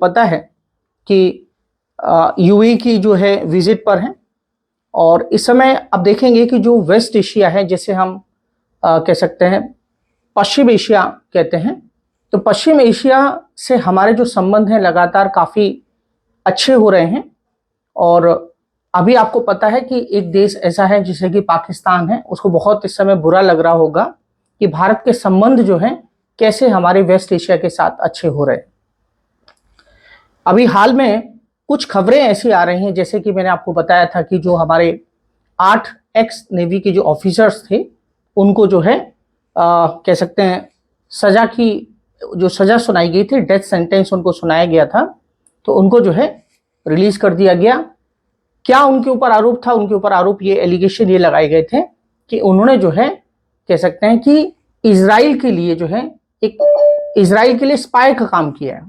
पता है कि यूएई की जो है विजिट पर है। और इस समय आप देखेंगे कि जो वेस्ट एशिया है, जैसे हम कह सकते हैं पश्चिम एशिया कहते हैं, तो पश्चिम एशिया से हमारे जो संबंध हैं लगातार काफ़ी अच्छे हो रहे हैं। और अभी आपको पता है कि एक देश ऐसा है जिसे कि पाकिस्तान है, उसको बहुत इस समय बुरा लग रहा होगा कि भारत के संबंध जो हैं कैसे हमारे वेस्ट एशिया के साथ अच्छे हो रहे हैं। अभी हाल में कुछ खबरें ऐसी आ रही हैं, जैसे कि मैंने आपको बताया था कि जो हमारे 8 एक्स नेवी के जो ऑफिसर्स थे उनको जो है कह सकते हैं सजा की जो सजा सुनाई गई थी, डेथ सेंटेंस उनको सुनाया गया था, तो उनको जो है रिलीज कर दिया गया। क्या उनके ऊपर आरोप था? उनके ऊपर आरोप ये एलिगेशन ये लगाए गए थे कि उन्होंने जो है कह सकते हैं कि इजराइल के लिए जो है एक इजराइल के लिए स्पाई का काम किया है।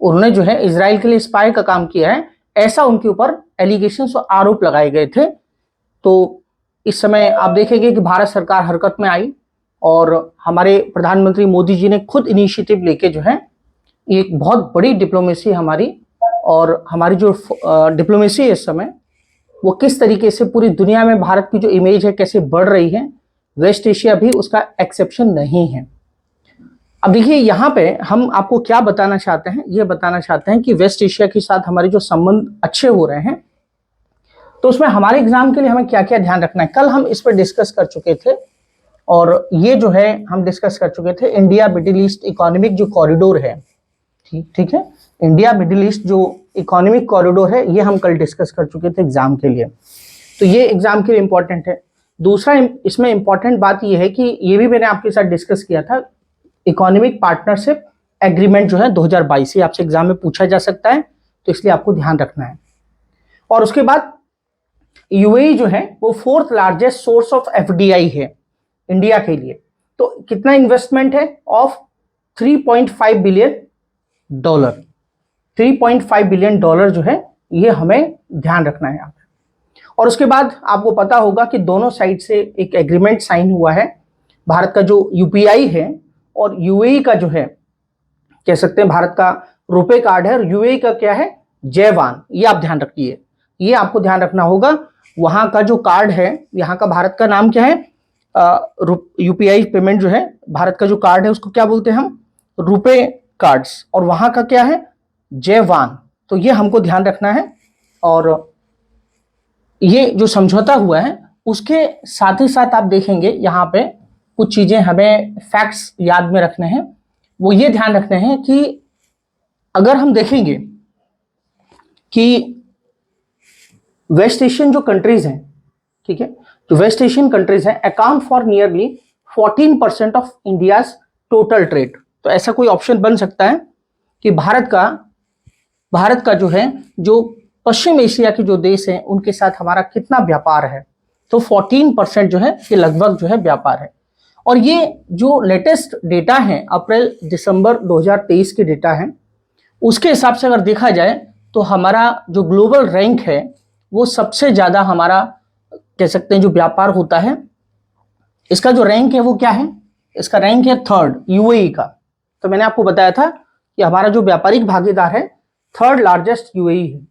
उन्होंने जो है इजराइल के लिए स्पाई का काम किया है, ऐसा उनके ऊपर एलिगेशंस और आरोप लगाए गए थे। तो इस समय आप देखेंगे कि भारत सरकार हरकत में आई और हमारे प्रधानमंत्री मोदी जी ने खुद इनिशिएटिव लेके जो है एक बहुत बड़ी डिप्लोमेसी हमारी, और हमारी जो डिप्लोमेसी है इस समय वो किस तरीके से पूरी दुनिया में भारत की जो इमेज है कैसे बढ़ रही है, वेस्ट एशिया भी उसका एक्सेप्शन नहीं है। अब देखिए यहाँ पे हम आपको क्या बताना चाहते हैं, ये बताना चाहते हैं कि वेस्ट एशिया के साथ हमारे जो संबंध अच्छे हो रहे हैं, तो उसमें हमारे एग्जाम के लिए हमें क्या क्या ध्यान रखना है। कल हम इस पर डिस्कस कर चुके थे और ये जो है हम डिस्कस कर चुके थे इंडिया मिडिल ईस्ट इकोनॉमिक जो कॉरिडोर है, ठीक है, इंडिया मिडिल ईस्ट जो इकोनॉमिक कॉरिडोर है ये हम कल डिस्कस कर चुके थे एग्जाम के लिए, तो ये एग्जाम के लिए इंपॉर्टेंट है। दूसरा इसमें इंपॉर्टेंट बात ये है कि ये भी मैंने आपके साथ डिस्कस किया था, इकोनॉमिक पार्टनरशिप एग्रीमेंट जो है 2022 से आपसे एग्जाम में पूछा जा सकता है, तो इसलिए आपको ध्यान रखना है। और उसके बाद यूएई जो है वो 4th largest source of FDI है इंडिया के लिए। तो कितना इन्वेस्टमेंट है? Of $3.5 billion. 3.5 बिलियन डॉलर जो है ये हमें ध्यान रखना है यहाँ पे। और उसके बाद आपको पता होगा कि दोनों साइड से एक एग्रीमेंट साइन हुआ है। भारत का जो यूपीआई है और यूएई का जो है कह सकते हैं भारत का रुपे कार्ड है और यूएई का क्या है? जयवान। ये आप ध्यान रखिए, ये आपको ध्यान रखना होगा। वहां का जो कार्ड है, यहाँ का भारत का नाम क्या है? यूपीआई पेमेंट जो है भारत का जो कार्ड है उसको क्या बोलते हैं हम? रुपे कार्ड्स। और वहां का क्या है? जयवान। तो ये हमको ध्यान रखना है। और ये जो समझौता हुआ है उसके साथ ही साथ आप देखेंगे यहाँ पे कुछ चीजें हमें फैक्ट्स याद में रखने हैं। वो ये ध्यान रखने हैं कि अगर हम देखेंगे कि वेस्ट एशियन जो कंट्रीज हैं, ठीक है, जो वेस्ट एशियन कंट्रीज हैं account for nearly 14% of India's total trade. तो ऐसा कोई ऑप्शन बन सकता है कि भारत का जो है जो पश्चिम एशिया के जो देश हैं उनके साथ हमारा कितना व्यापार है। तो 14% जो है ये लगभग जो है व्यापार है। और ये जो लेटेस्ट डेटा है अप्रैल दिसंबर 2023 के डेटा है, उसके हिसाब से अगर देखा जाए तो हमारा जो ग्लोबल रैंक है वो सबसे ज्यादा हमारा कह सकते हैं जो व्यापार होता है, इसका जो रैंक है वो क्या है? इसका रैंक है 3rd यूएई का। तो मैंने आपको बताया था कि हमारा जो व्यापारिक भागीदार है 3rd लार्जेस्ट यूएई है।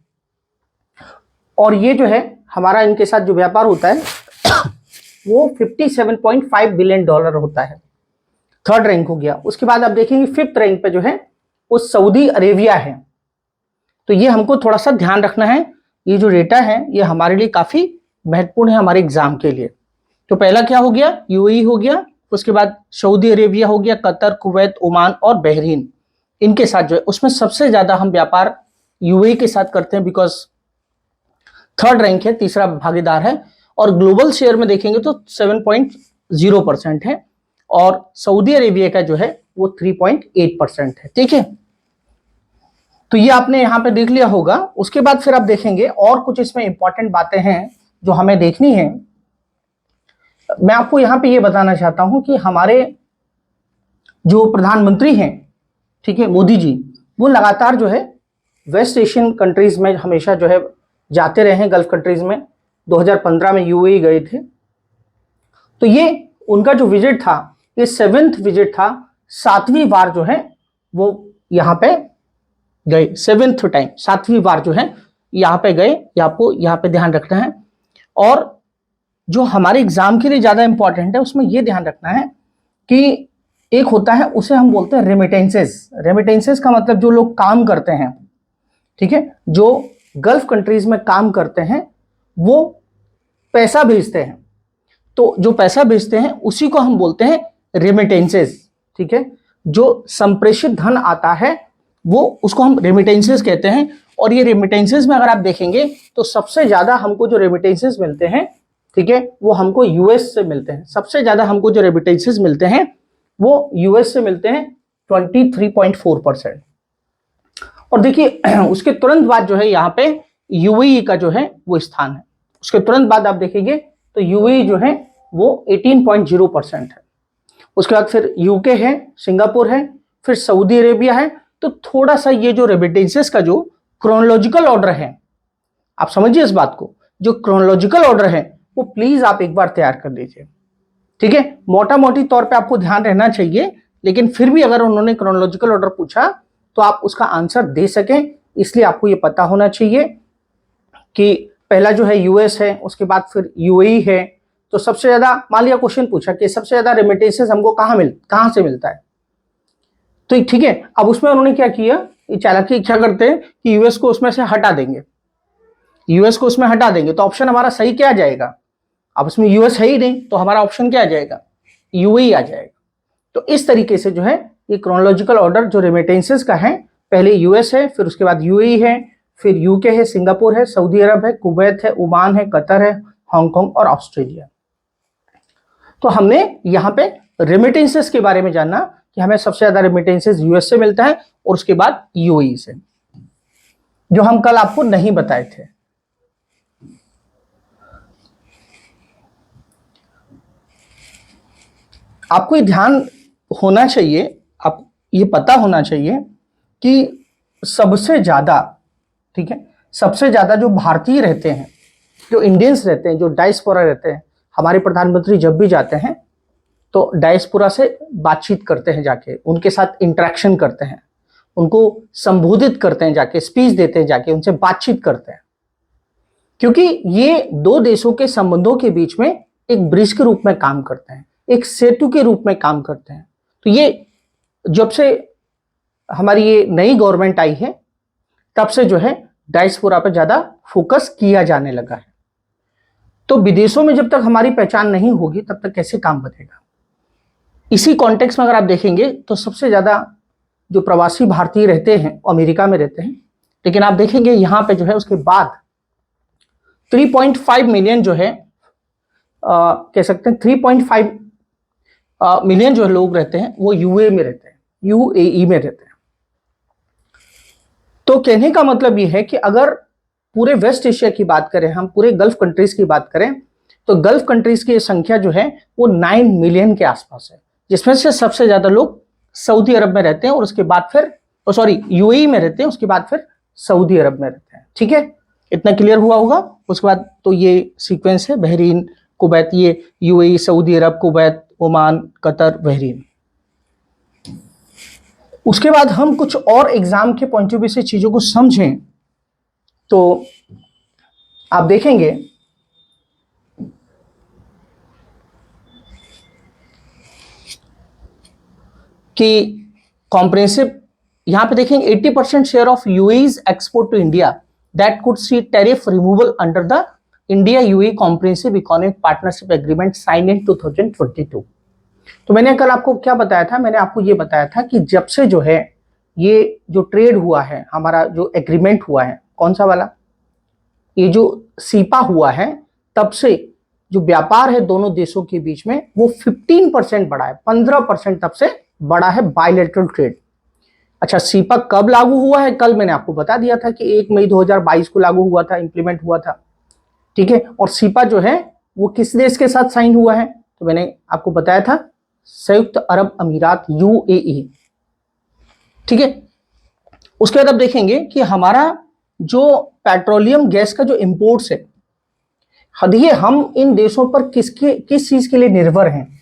और ये जो है हमारा इनके साथ जो व्यापार होता है वो $57.5 बिलियन होता है। 3rd रैंक हो गया। उसके बाद आप देखेंगे 5th रैंक पे जो है वो सऊदी अरेबिया है। तो ये हमको थोड़ा सा ध्यान रखना है। ये जो डेटा है ये हमारे लिए काफी महत्वपूर्ण है हमारे एग्जाम के लिए। तो पहला क्या हो गया? यूएई हो गया। उसके बाद सऊदी अरेबिया हो गया, कतर, कुवैत, ओमान और बहरीन। इनके साथ जो है उसमें सबसे ज्यादा हम व्यापार यूएई के साथ करते हैं बिकॉज 3rd रैंक है, तीसरा भागीदार है। और ग्लोबल शेयर में देखेंगे तो 7.0% है और सऊदी अरेबिया का जो है वो 3.8% है। ठीक है, तो ये आपने यहाँ पे देख लिया होगा। उसके बाद फिर आप देखेंगे और कुछ इसमें इंपॉर्टेंट बातें हैं जो हमें देखनी है। मैं आपको यहाँ पे ये बताना चाहता हूं कि हमारे जो प्रधानमंत्री हैं, ठीक है, मोदी जी, वो लगातार जो है वेस्ट एशियन कंट्रीज में हमेशा जो है जाते रहे हैं। गल्फ कंट्रीज में 2015 में यूएई गए थे। तो ये उनका जो विजिट था ये 7th विजिट था, 7वीं बार जो है वो यहाँ पे गए, 7th टाइम, 7वीं बार जो है यहाँ पे गए, ये आपको यहाँ पे ध्यान रखना है। और जो हमारे एग्जाम के लिए ज्यादा इंपॉर्टेंट है उसमें ये ध्यान रखना है कि एक होता है उसे हम बोलते हैं रेमिटेंसेस। रेमिटेंसेस का मतलब जो लोग काम करते हैं, ठीक है, जो गल्फ कंट्रीज में काम करते हैं वो पैसा भेजते हैं, तो जो पैसा भेजते हैं उसी को हम बोलते हैं रेमिटेंसेस, ठीक है। जो संप्रेषित धन आता है वो उसको हम रेमिटेंसेस कहते हैं। और ये रेमिटेंसेस में अगर आप देखेंगे तो सबसे ज्यादा हमको जो रेमिटेंसेस मिलते हैं, ठीक है, वो हमको यूएस से मिलते हैं। सबसे ज्यादा हमको जो रेमिटेंसेस मिलते हैं वो यूएस से मिलते हैं, 23.4%। और देखिए उसके तुरंत बाद जो है यहाँ पे यूएई का जो है वो स्थान है। उसके तुरंत बाद आप देखेंगे तो यूएई जो है वो 18.0% है। उसके बाद फिर यूके है, सिंगापुर है, फिर सऊदी अरेबिया है। तो थोड़ा सा ये जो रेमिटेंसेस का जो क्रोनोलॉजिकल ऑर्डर है, आप समझिए इस बात को, जो क्रोनोलॉजिकल ऑर्डर है वो प्लीज आप एक बार तैयार कर लीजिए, ठीक है। मोटा मोटी तौर पे आपको ध्यान रहना चाहिए, लेकिन फिर भी अगर उन्होंने क्रोनोलॉजिकल ऑर्डर पूछा तो आप उसका आंसर दे सकें, इसलिए आपको ये पता होना चाहिए कि पहला जो है यूएस है, उसके बाद फिर यूएई है। तो सबसे ज्यादा, मान लिया क्वेश्चन पूछा कि सबसे ज्यादा रेमिटेंसेस हमको कहां से मिलता है, तो ठीक है, अब उसमें उन्होंने क्या किया, ये चालाकी इच्छा करते हैं कि यूएस को उसमें से हटा देंगे, यूएस को उसमें हटा देंगे तो ऑप्शन हमारा सही क्या आ जाएगा, अब उसमें यूएस है ही नहीं तो हमारा ऑप्शन क्या आ जाएगा, यूएई आ जाएगा। तो इस तरीके से जो है ये क्रोनोलॉजिकल ऑर्डर जो रेमिटेंसेस का है, पहले यूएस है, फिर उसके बाद यूएई है, फिर यूके है, सिंगापुर है, सऊदी अरब है, कुवैत है, ओमान है, कतर है, हांगकांग और ऑस्ट्रेलिया। तो हमने यहाँ पे रेमिटेंसेस के बारे में जाना कि हमें सबसे ज्यादा रेमिटेंसेस यूएस से मिलता है और उसके बाद यूएई से, जो हम कल आपको नहीं बताए थे। आपको ये ध्यान होना चाहिए, आप ये पता होना चाहिए कि सबसे ज्यादा, ठीक है, सबसे ज्यादा जो भारतीय रहते हैं, जो इंडियंस रहते हैं, जो डायस्पोरा रहते हैं, हमारे प्रधानमंत्री जब भी जाते हैं तो डायस्पोरा से बातचीत करते हैं, जाके उनके साथ इंटरेक्शन करते हैं, उनको संबोधित करते हैं, जाके स्पीच देते हैं, जाके उनसे बातचीत करते हैं, क्योंकि ये दो देशों के संबंधों के बीच में एक ब्रिज के रूप में काम करते हैं, एक सेतु के रूप में काम करते हैं। तो ये जब से हमारी ये नई गवर्नमेंट आई है तब से जो है डायस्पोरा पर ज्यादा फोकस किया जाने लगा है। तो विदेशों में जब तक हमारी पहचान नहीं होगी तब तक कैसे काम बनेगा। इसी कॉन्टेक्स्ट में अगर आप देखेंगे तो सबसे ज्यादा जो प्रवासी भारतीय रहते हैं वो अमेरिका में रहते हैं, लेकिन आप देखेंगे यहाँ पे जो है उसके बाद 3.5 मिलियन जो है कह सकते हैं 3.5 मिलियन जो लोग रहते हैं वो यूएई में रहते हैं। तो कहने का मतलब ये है कि अगर पूरे वेस्ट एशिया की बात करें, हम पूरे गल्फ कंट्रीज की बात करें, तो गल्फ कंट्रीज की संख्या जो है वो 9 मिलियन के आसपास है, जिसमें से सबसे ज्यादा लोग सऊदी अरब में रहते हैं और उसके बाद फिर यूएई में रहते हैं, उसके बाद फिर सऊदी अरब में रहते हैं। ठीक है, इतना क्लियर हुआ होगा। उसके बाद तो ये सीक्वेंस है बहरीन, कुवैत, ये यूएई, सऊदी अरब, कुवैत, ओमान, कतर, बहरीन। उसके बाद हम कुछ और एग्जाम के पॉइंट ऑफ व्यू से चीजों को समझें तो आप देखेंगे कि कॉम्प्रिहेंसिव, यहां पे देखेंगे 80% share of UAE's export to India that could see tariff removal under the India UAE comprehensive economic partnership agreement sign in 2022। तो मैंने कल आपको क्या बताया था, मैंने आपको ये बताया था कि जब से जो है ये जो ट्रेड हुआ है, हमारा जो एग्रीमेंट हुआ है, कौन सा वाला, ये जो सीपा हुआ है, तब से जो व्यापार है दोनों देशों के बीच में वो 15% बढ़ा है, 15% तब से बढ़ा है बायलैटरल ट्रेड। अच्छा, सीपा कब लागू हुआ है, कल मैंने आपको बता दिया था कि 1 मई 2022 को लागू हुआ था, इंप्लीमेंट हुआ था। ठीक है, और सीपा जो है वो किस देश के साथ साइन हुआ है, तो मैंने आपको बताया था संयुक्त अरब अमीरात, यूएई। ठीक है, उसके बाद आप देखेंगे कि हमारा जो पेट्रोलियम गैस का जो इंपोर्ट्स है, देखिए हम इन देशों पर किस चीज के लिए निर्भर हैं,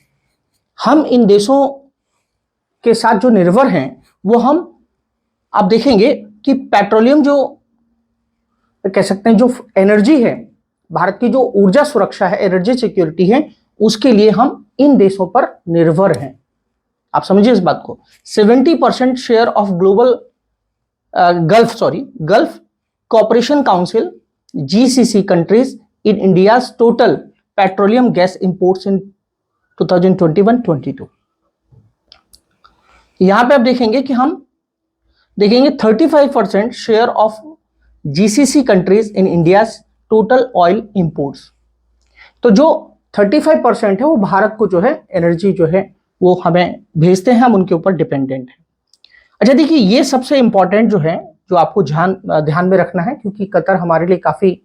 हम इन देशों के साथ जो निर्भर हैं वो हम, आप देखेंगे कि पेट्रोलियम जो कह सकते हैं जो एनर्जी है, भारत की जो ऊर्जा सुरक्षा है, एनर्जी सिक्योरिटी है, उसके लिए हम इन देशों पर निर्भर हैं। आप समझिए इस बात को। 70% share of global Gulf Cooperation Council GCC countries in India's total petroleum gas imports in 2021-22। यहां पे आप देखेंगे कि हम देखेंगे 35% share of GCC countries in India's total oil imports. तो जो 35% है वो भारत को जो है एनर्जी जो है वो हमें भेजते हैं, हम उनके ऊपर डिपेंडेंट हैं। अच्छा देखिए, ये सबसे इंपॉर्टेंट जो है जो आपको ध्यान में रखना है, क्योंकि कतर हमारे लिए काफी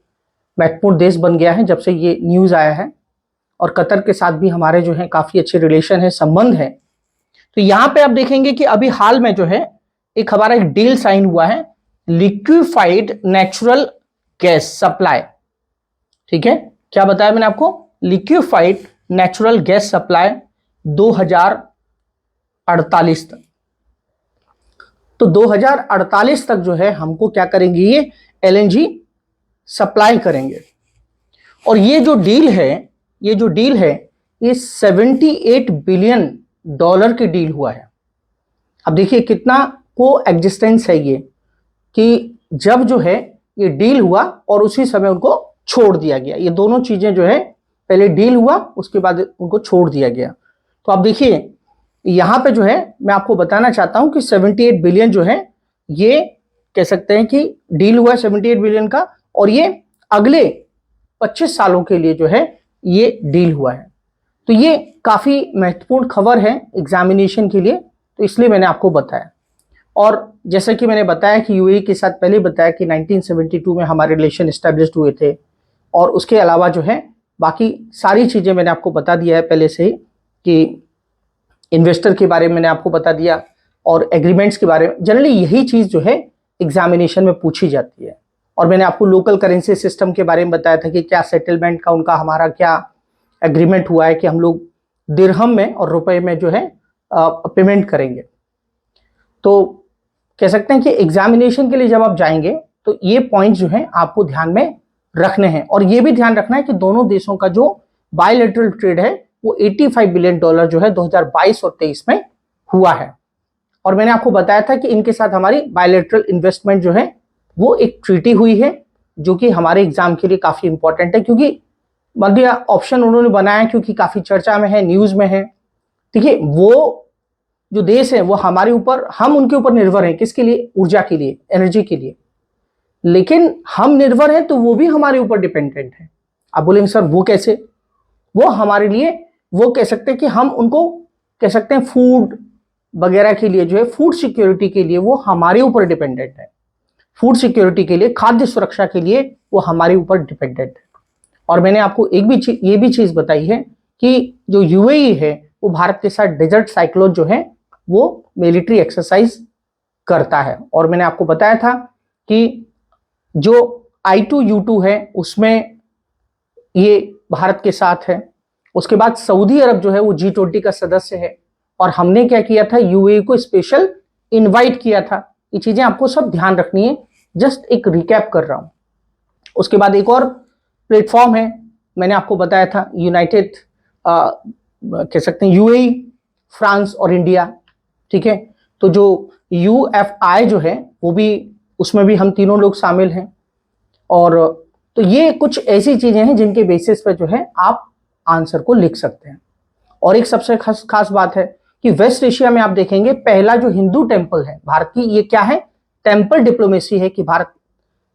महत्वपूर्ण देश बन गया है जब से ये न्यूज आया है, और कतर के साथ भी हमारे जो है काफी अच्छे रिलेशन है, संबंध है। तो यहां पे आप देखेंगे कि अभी हाल में जो है एक हमारा एक डील साइन हुआ है, लिक्विफाइड नेचुरल गैस सप्लाई। ठीक है, क्या बताया मैंने आपको? लिक्विफाइड नेचुरल गैस सप्लाई 2048 तक। तो 2048 तक जो है हमको क्या करेंगे, ये LNG सप्लाई करेंगे। और ये जो डील है ये 78 बिलियन डॉलर की डील हुआ है। अब देखिए कितना को एग्जिस्टेंस है ये, कि जब जो है ये डील हुआ और उसी समय उनको छोड़ दिया गया। ये दोनों चीजें जो है, पहले डील हुआ उसके बाद उनको छोड़ दिया गया। तो आप देखिए यहां पे जो है मैं आपको बताना चाहता हूं कि 78 बिलियन जो है ये कह सकते हैं कि डील हुआ 78 बिलियन का, और ये अगले 25 सालों के लिए जो है ये डील हुआ है। तो ये काफी महत्वपूर्ण खबर है एग्जामिनेशन के लिए, तो इसलिए मैंने आपको बताया। और जैसा कि मैंने बताया कि यूएई के साथ पहले बताया कि 1972 में हमारे रिलेशन एस्टेब्लिश्ड हुए थे, और उसके अलावा जो है बाकी सारी चीजें मैंने आपको बता दिया है पहले से ही, कि इन्वेस्टर के बारे में मैंने आपको बता दिया और एग्रीमेंट्स के बारे में। जनरली यही चीज जो है एग्जामिनेशन में पूछी जाती है। और मैंने आपको लोकल करेंसी सिस्टम के बारे में बताया था कि क्या सेटलमेंट का उनका हमारा क्या एग्रीमेंट हुआ है कि हम लोग दिरहम में और रुपए में जो है पेमेंट करेंगे। तो कह सकते हैं कि एग्जामिनेशन के लिए जब आप जाएंगे तो ये पॉइंट जो है आपको ध्यान में रखने हैं, और ये भी ध्यान रखना है कि दोनों देशों का जो बायलैटरल ट्रेड है वो 85 बिलियन डॉलर जो है 2022 और 23 में हुआ है। और मैंने आपको बताया था कि इनके साथ हमारी बायलैटरल इन्वेस्टमेंट जो है वो एक ट्रीटी हुई है, जो कि हमारे एग्जाम के लिए काफी इंपॉर्टेंट है, क्योंकि मध्य ऑप्शन उन्होंने बनाया क्योंकि काफी चर्चा में है, न्यूज में है। देखिए वो जो देश है वो हमारे ऊपर, हम उनके ऊपर निर्भर हैं, किसके लिए? ऊर्जा के लिए, एनर्जी के लिए। लेकिन हम निर्भर हैं तो वो भी हमारे ऊपर डिपेंडेंट है। आप बोलेंगे सर वो कैसे? वो हमारे लिए, वो कह सकते हैं कि हम उनको कह सकते हैं फूड वगैरह के लिए जो है, फूड सिक्योरिटी के लिए वो हमारे ऊपर डिपेंडेंट है। फूड सिक्योरिटी के लिए, खाद्य सुरक्षा के लिए वो हमारे ऊपर डिपेंडेंट है। और मैंने आपको ये भी चीज बताई है कि जो यूएई है वो भारत के साथ डेजर्ट साइक्लोन जो है वो मिलिट्री एक्सरसाइज करता है। और मैंने आपको बताया था कि जो I2U2 है उसमें ये भारत के साथ है। उसके बाद सऊदी अरब जो है वो G20 का सदस्य है, और हमने क्या किया था, यूएई को स्पेशल इनवाइट किया था। ये चीजें आपको सब ध्यान रखनी है, जस्ट एक रिकैप कर रहा हूं। उसके बाद एक और प्लेटफॉर्म है, मैंने आपको बताया था यूनाइटेड कह सकते हैं यूएई, फ्रांस और इंडिया। ठीक है, तो जो UFI जो है वो भी, उसमें भी हम तीनों लोग शामिल हैं। और तो ये कुछ ऐसी चीजें हैं जिनके बेसिस पे जो है आप आंसर को लिख सकते हैं। और एक सबसे खास बात है कि वेस्ट एशिया में आप देखेंगे पहला जो हिंदू टेंपल है भारत की, ये क्या है? टेंपल डिप्लोमेसी है कि भारत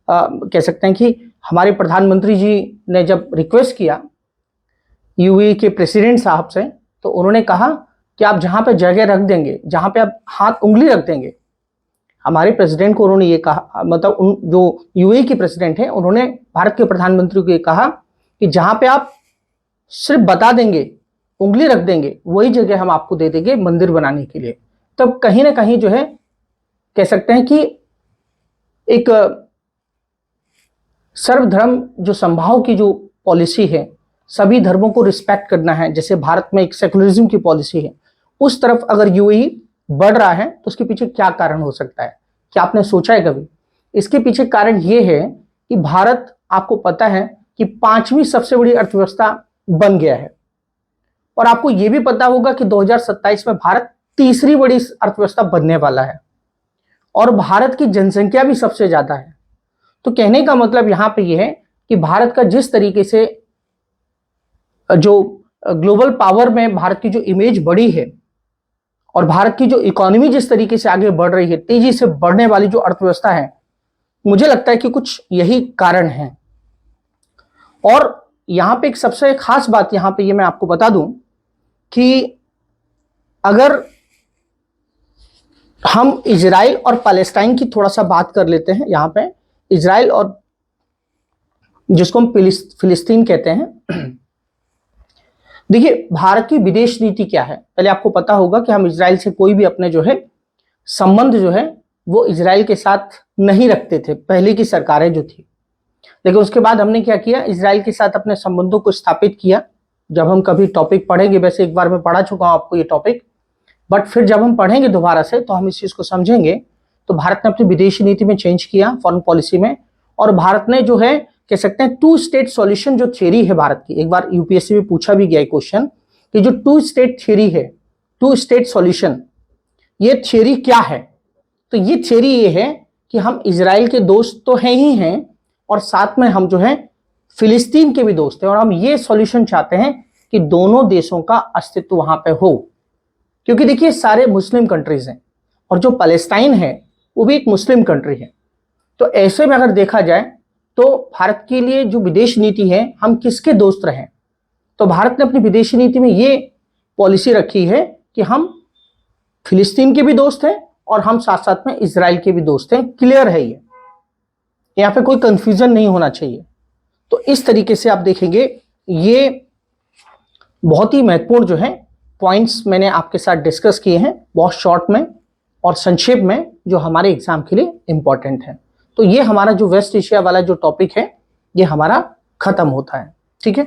कह सकते हैं कि हमारे प्रधानमंत्री जी ने जब रिक्वेस्ट किया यूएई के प्रेसिडेंट साहब से, तो उन्होंने कहा कि आप जहां पे जगह रख देंगे, जहां पे आप हाथ उंगली रख देंगे, हमारे प्रेसिडेंट को उन्होंने ये कहा, मतलब जो यूएई के प्रेसिडेंट हैं उन्होंने भारत के प्रधानमंत्री को ये कहा कि जहां पे आप सिर्फ बता देंगे, उंगली रख देंगे, वही जगह हम आपको दे देंगे मंदिर बनाने के लिए। तब कहीं ना कहीं जो है कह सकते हैं कि एक सर्वधर्म जो संभाव की जो पॉलिसी है, सभी धर्मों को रिस्पेक्ट करना है, जैसे भारत में एक सेकुलरिज्म की पॉलिसी है, उस तरफ अगर यूएई बढ़ रहा है तो उसके पीछे क्या कारण हो सकता है? क्या आपने सोचा है कभी इसके पीछे कारण ये है कि भारत, आपको पता है कि 5वीं सबसे बड़ी अर्थव्यवस्था बन गया है। और आपको यह भी पता होगा कि 2027 में भारत तीसरी बड़ी अर्थव्यवस्था बनने वाला है और भारत की जनसंख्या भी सबसे ज्यादा है। तो कहने का मतलब यहां पे यह है कि भारत का जिस तरीके से जो ग्लोबल पावर में भारत की जो इमेज बढ़ी है और भारत की जो इकोनॉमी जिस तरीके से आगे बढ़ रही है, तेजी से बढ़ने वाली जो अर्थव्यवस्था है, मुझे लगता है कि कुछ यही कारण है। और यहां पे एक सबसे खास बात यहां पे ये मैं आपको बता दूं कि अगर हम इजराइल और पैलेस्टाइन की थोड़ा सा बात कर लेते हैं, यहां पे इजराइल और जिसको हम फिलिस्तीन कहते हैं। देखिए भारत की विदेश नीति क्या है, पहले आपको पता होगा कि हम इजराइल से कोई भी अपने जो है संबंध जो है वो इजराइल के साथ नहीं रखते थे, पहले की सरकारें जो थी। लेकिन उसके बाद हमने क्या किया, इजराइल के साथ अपने संबंधों को स्थापित किया। जब हम कभी टॉपिक पढ़ेंगे, वैसे एक बार मैं पढ़ा चुका हूं आपको ये टॉपिक, बट फिर जब हम पढ़ेंगे दोबारा से तो हम इस चीज को समझेंगे। तो भारत ने अपनी विदेशी नीति में चेंज किया, फॉरेन पॉलिसी में, और भारत ने जो है कह सकते हैं 2 स्टेट सॉल्यूशन जो थ्योरी है भारत की, एक बार यूपीएससी में पूछा भी गया क्वेश्चन कि जो 2 स्टेट थ्योरी है, 2 स्टेट सॉल्यूशन, ये थ्योरी क्या है। तो ये थ्योरी ये है कि हम इजराइल के दोस्त तो हैं ही हैं और साथ में हम जो है फिलिस्तीन के भी दोस्त हैं, और हम ये सॉल्यूशन चाहते हैं कि दोनों देशों का अस्तित्व वहां पे हो। क्योंकि देखिए सारे मुस्लिम कंट्रीज हैं और जो पैलेस्टाइन है वो भी एक मुस्लिम कंट्री है। तो ऐसे में अगर देखा जाए तो भारत के लिए जो विदेश नीति है, हम किसके दोस्त रहें, तो भारत ने अपनी विदेशी नीति में ये पॉलिसी रखी है कि हम फिलिस्तीन के भी दोस्त हैं और हम साथ साथ में इजराइल के भी दोस्त हैं। क्लियर है ये, यहां पे कोई कंफ्यूजन नहीं होना चाहिए। तो इस तरीके से आप देखेंगे ये बहुत ही महत्वपूर्ण जो है पॉइंट्स मैंने आपके साथ डिस्कस किए हैं, बहुत शॉर्ट में और संक्षेप में, जो हमारे एग्जाम के लिए इंपॉर्टेंट है। तो ये हमारा जो वेस्ट एशिया वाला जो टॉपिक है ये हमारा खत्म होता है।